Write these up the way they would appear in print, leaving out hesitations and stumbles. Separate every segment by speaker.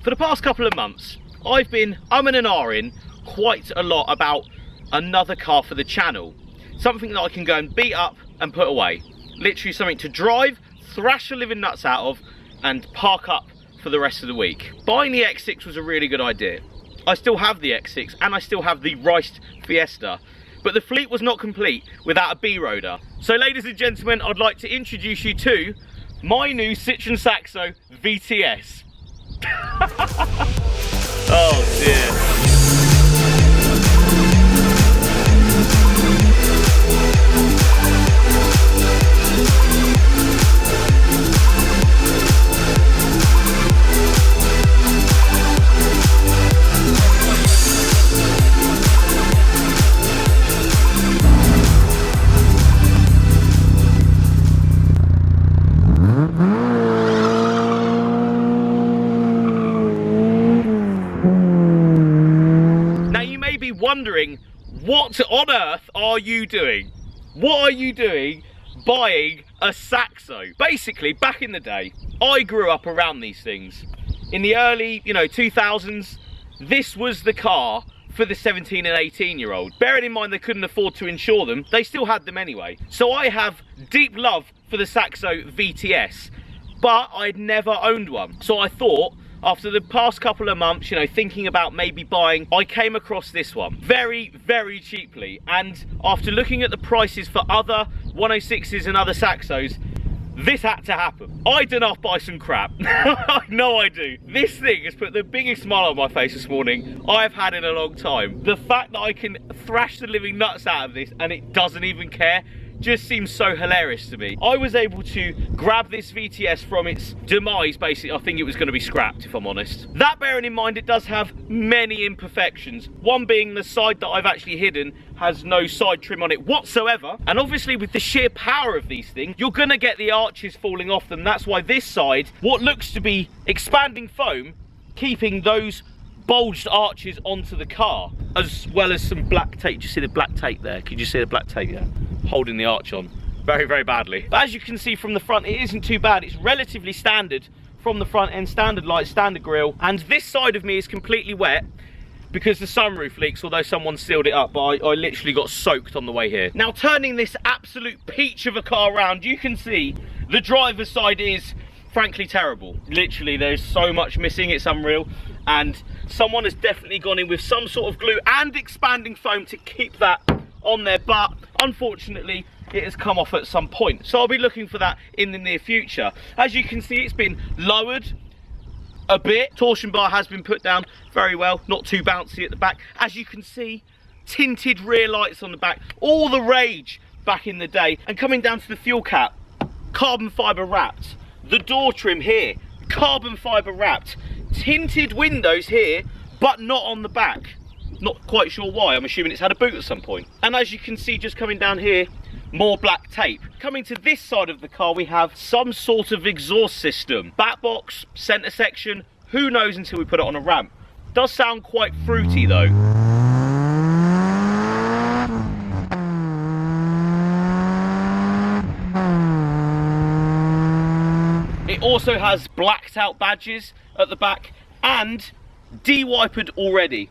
Speaker 1: For the past couple of months, I've been umming and ahhing quite a lot about another car for the channel. Something that I can go and beat up and put away. Literally something to drive, thrash the living nuts out of, and park up for the rest of the week. Buying the X6 was a really good idea. I still have the X6 and I still have the Riced Fiesta, but the fleet was not complete without a B-roader. So ladies and gentlemen, I'd like to introduce you to my new Citroen Saxo VTS. Oh dear. Wondering, what on earth are you doing? What are you doing buying a Saxo? Basically, back in the day, I grew up around these things. In the early, 2000s, this was the car for the 17 and 18-year-old. Bearing in mind they couldn't afford to insure them, they still had them anyway. So I have deep love for the Saxo VTS, but I'd never owned one. So I thought, after the past couple of months, thinking about maybe buying, I came across this one very, very cheaply. And after looking at the prices for other 106s and other Saxos, this had to happen. I did not buy some crap. I know I do. This thing has put the biggest smile on my face this morning I've had in a long time. The fact that I can thrash the living nuts out of this and it doesn't even care just seems so hilarious to me. I was able to grab this VTS from its demise, basically. I think it was going to be scrapped, if I'm honest. That bearing in mind, it does have many imperfections. One being the side that I've actually hidden has no side trim on it whatsoever. And obviously with the sheer power of these things, you're going to get the arches falling off them. That's why this side, what looks to be expanding foam, keeping those bulged arches onto the car, as well as some black tape. Do you see the black tape there? Could you see the black tape there? Holding the arch on very, very badly. But as you can see from the front, it isn't too bad. It's relatively standard from the front end, standard lights, standard grille. And this side of me is completely wet because the sunroof leaks, although someone sealed it up, but I literally got soaked on the way here. Now, turning this absolute peach of a car around, you can see the driver's side is frankly terrible. Literally, there's so much missing, it's unreal. And someone has definitely gone in with some sort of glue and expanding foam to keep that on there, but unfortunately it has come off at some point, so I'll be looking for that in the near future. As you can see, it's been lowered a bit. Torsion bar has been put down very well, not too bouncy at the back. As you can see, tinted rear lights on the back, all the rage back in the day. And coming down to the fuel cap, carbon fibre wrapped. The door trim here, carbon fibre wrapped. Tinted windows here, but not on the back. Not quite sure why. I'm assuming it's had a boot at some point. And as you can see, just coming down here, more black tape. Coming to this side of the car, we have some sort of exhaust system. Back box, centre section, who knows until we put it on a ramp. Does sound quite fruity though. It also has blacked out badges at the back and de-wipered already.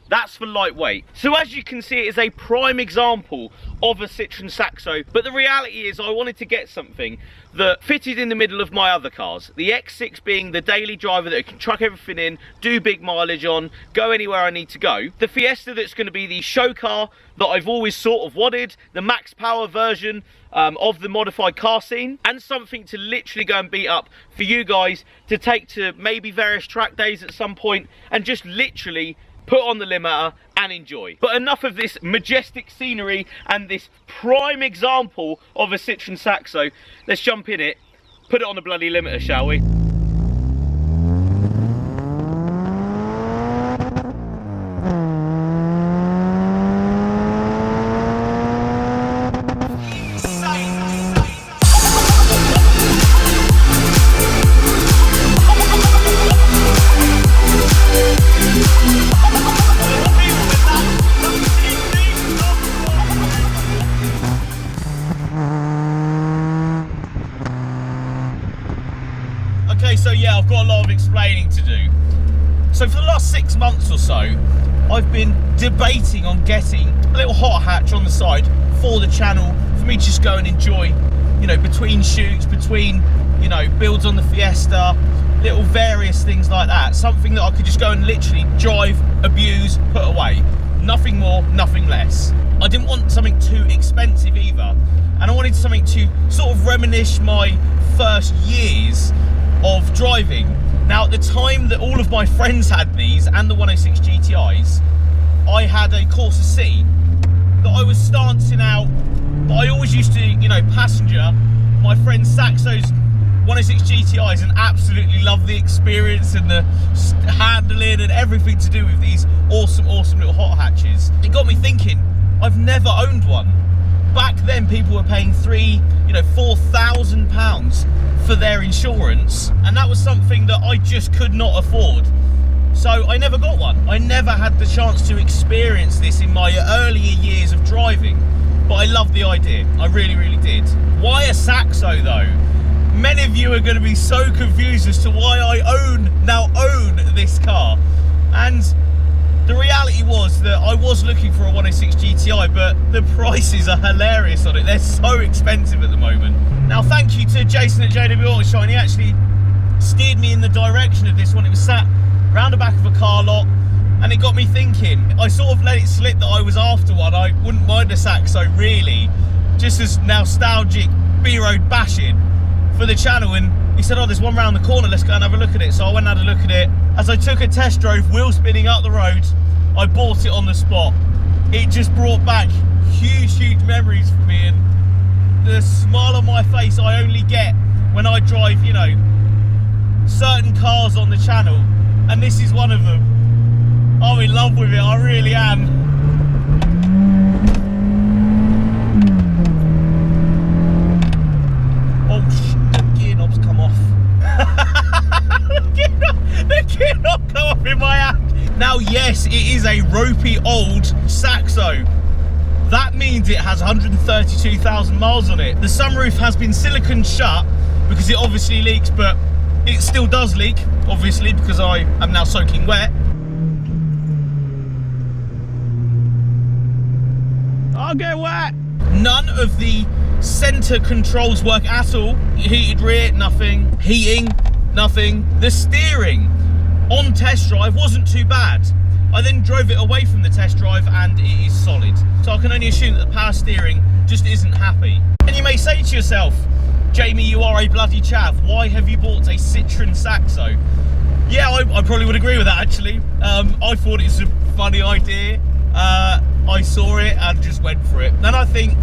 Speaker 1: That's for lightweight. So as you can see, it is a prime example of a Citroen Saxo, but the reality is I wanted to get something that fitted in the middle of my other cars. The X6 being the daily driver that I can truck everything in, do big mileage on, go anywhere I need to go. The Fiesta that's going to be the show car that I've always sort of wanted, the max power version of the modified car scene, and something to literally go and beat up for you guys to take to maybe various track days at some point and just literally put on the limiter and enjoy. But enough of this majestic scenery and this prime example of a Citroen Saxo. Let's jump in it, put it on the bloody limiter, shall we? Okay, so yeah, I've got a lot of explaining to do. So for the last 6 months or so, I've been debating on getting a little hot hatch on the side for the channel, for me to just go and enjoy, you know, between shoots, between, you know, builds on the Fiesta, little various things like that. Something that I could just go and literally drive, abuse, put away. Nothing more, nothing less. I didn't want something too expensive either. And I wanted something to sort of reminisce my first years of driving. Now, at the time that all of my friends had these and the 106 GTIs, I had a Corsa C that I was stancing out, but I always used to, you know, passenger my friend Saxo's 106 GTIs and absolutely love the experience and the handling and everything to do with these awesome little hot hatches. It got me thinking, I've never owned one. Back then people were paying £4,000 for their insurance, and that was something that I just could not afford. So I never got one. I never had the chance to experience this in my earlier years of driving, but I love the idea. I really did. Why a Saxo though? Many of you are going to be so confused as to why I now own this car. And the reality was that I was looking for a 106 GTI, but the prices are hilarious on it. They're so expensive at the moment. Now, thank you to Jason at JW Autoshine. He actually steered me in the direction of this one. It was sat round the back of a car lot, and it got me thinking. I sort of let it slip that I was after one. I wouldn't mind a Saxo really, just as nostalgic B-road bashing for the channel. And he said, oh, there's one round the corner, let's go and have a look at it. So I went and had a look at it. As I took a test drive, wheel spinning up the road, I bought it on the spot. It just brought back huge memories for me, and the smile on my face I only get when I drive, you know, certain cars on the channel, and this is one of them. I'm in love with it, I really am. Oh shit, the gear knob's come off. The gear knob come off in my hand. Now yes, it is a ropey old Saxo. That means it has 132,000 miles on it. The sunroof has been silicone shut because it obviously leaks, but it still does leak, obviously, because I am now soaking wet. I'll get wet. None of the center controls work at all. Heated rear, nothing. Heating, nothing. The steering on test drive wasn't too bad. I then drove it away from the test drive and it is solid. So I can only assume that the power steering just isn't happy. And you may say to yourself, Jamie, you are a bloody chav. Why have you bought a Citroen Saxo? Yeah, I probably would agree with that actually. I thought it's a funny idea. I saw it and just went for it. And I think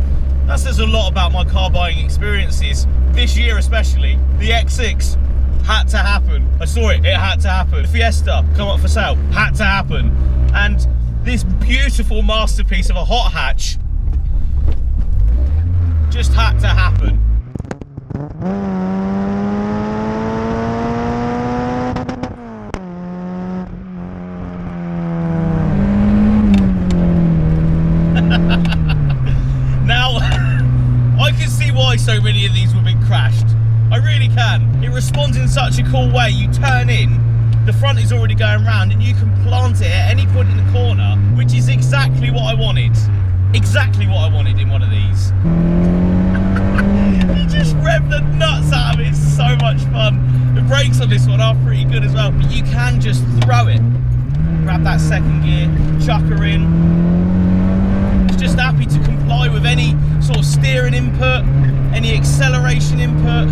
Speaker 1: that says a lot about my car buying experiences. This year especially, the X6 had to happen. I saw it, it had to happen. The Fiesta, come up for sale, had to happen. And this beautiful masterpiece of a hot hatch just had to happen. Now, I can see why so many of these were being crashed. I really can. It responds in such a cool way. You turn in, the front is already going round, and you can plant it at any point in the corner, which is exactly what I wanted. Exactly what I wanted in one of these. You just rev the nuts out of it. It's so much fun. The brakes on this one are pretty good as well, but you can just throw it. Grab that second gear, chuck her in. It's just happy to comply with any sort of steering input, any acceleration input.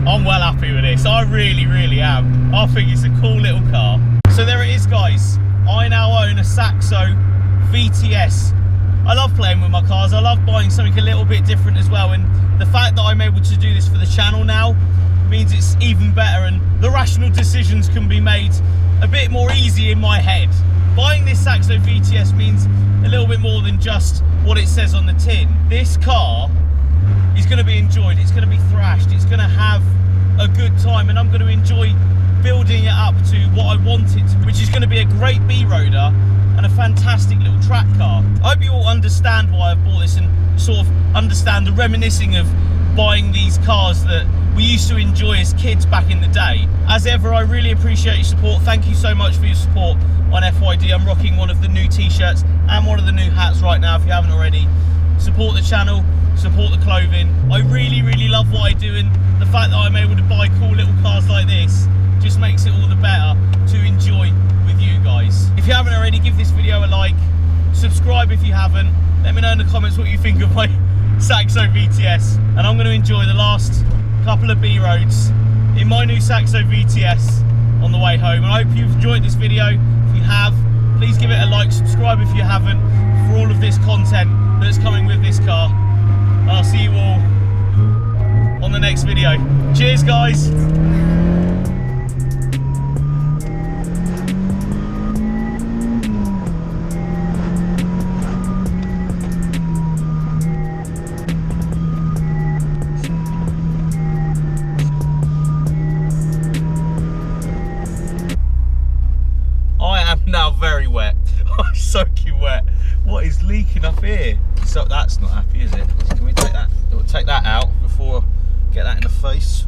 Speaker 1: I'm well happy with this. I really am. I think it's a cool little car. So there it is, guys. I now own a Saxo VTS. I love playing with my cars. I love buying something a little bit different as well. And the fact that I'm able to do this for the channel now means it's even better, and the rational decisions can be made a bit more easy in my head. Buying this Saxo VTS means a little bit more than just what it says on the tin. This car is going to be enjoyed, it's going to be thrashed, it's going to have a good time, and I'm going to enjoy building it up to what I want it to, which is going to be a great B-roader and a fantastic little track car. I hope you all understand why I've bought this and sort of understand the reminiscing of buying these cars that we used to enjoy as kids back in the day. As ever, I really appreciate your support. Thank you so much for your support on FYD. I'm rocking one of the new t-shirts and one of the new hats right now if you haven't already. Support the channel, support the clothing. I really love what I do, and the fact that I'm able to buy cool little cars like this just makes it all the better to enjoy with you guys. If you haven't already, give this video a like, subscribe if you haven't. Let me know in the comments what you think of my Saxo VTS, and I'm going to enjoy the last couple of B roads in my new Saxo VTS on the way home. And I hope you've enjoyed this video. If you have, please give it a like, subscribe if you haven't, for all of this content that's coming with this car. And I'll see you all on the next video. Cheers guys. Now very wet. I'm soaking wet. What is leaking up here? So that's not happy, is it? Can we take that out before I get that in the face?